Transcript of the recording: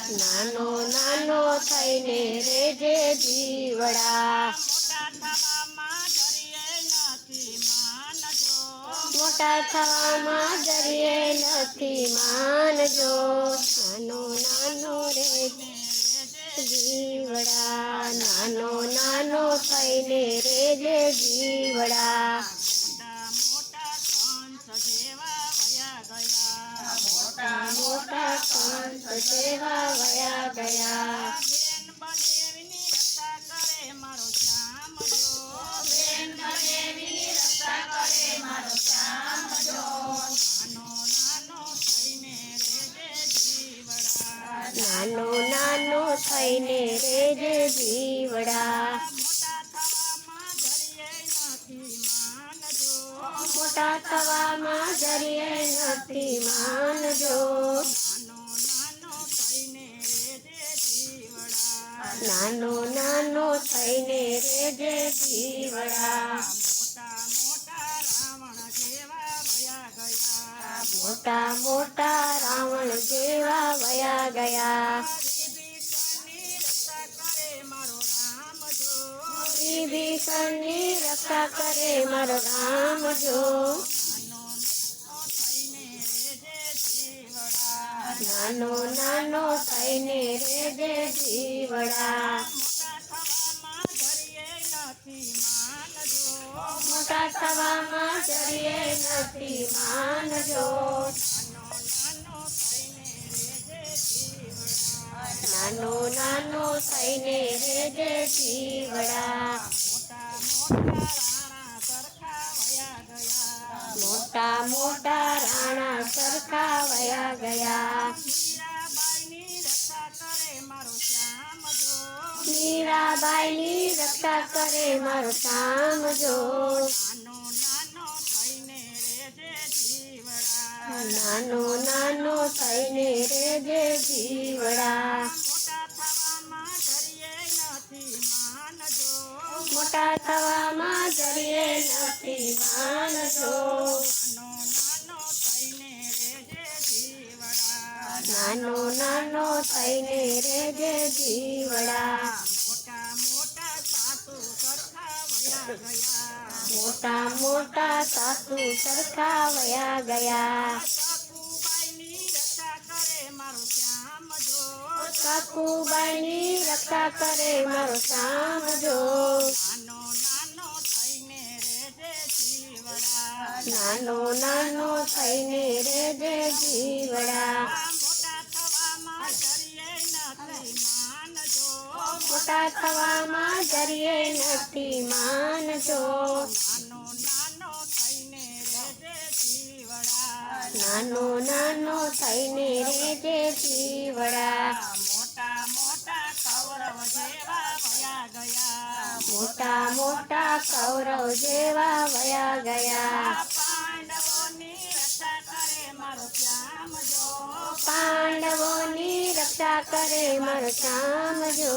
નાનો નાનો થઈને રેજે જીવડા, મોટા થવામાં જરીએ નથી માનજો, નાનો નાનો રેજે જીવડા, નાનો નાનો થઈને રેજે જીવડા, મોટા મોટા કંસ જેવા વયા ગયા, બેન બનેવીની રક્ષા કરે મારો શ્યામ જો, નાનો નાનો થઈને રેજે જીવડા, મોટા થવામાં જરીએ નથી માનજો, નાનો નાનો થઈને રેજે જીવડા, મોટા મોટા રાવણ જેવા વયા ગયા, વિભીષણની રક્ષા કરે મારો રામ જો, નાનો નાનો થઈને રેજે જીવડા, મોટા થવામાં જરીએ નથી માનજો, નાનો નાનો થઈને રેજે જીવડા, મોટા મોટા રાણા સરખા વયા ગયા, મીરાબાઈની રક્ષા કરે મારો શ્યામ જો, નાનો નાનો થઈને રેજે જીવડા, મોટા થવામાં જરીએ નથી માનજો, નાનો નાનો થઈને રેજે જીવડા, મોટા મોટા સાસુ સરખા વયા ગયા, કાકુબાઈની રક્ષા કરે મારો શ્યામ જો, નાનો નાનો થઈને રેજે જીવડા, મોટા થવામાં જરીએ નથી માનજો, નાનો નાનો થઈને રેજે જીવડા, મોટા મોટા કૌરવ જેવા વયા ગયા, પાંડવોની રક્ષા કરે મારો શ્યામ જો,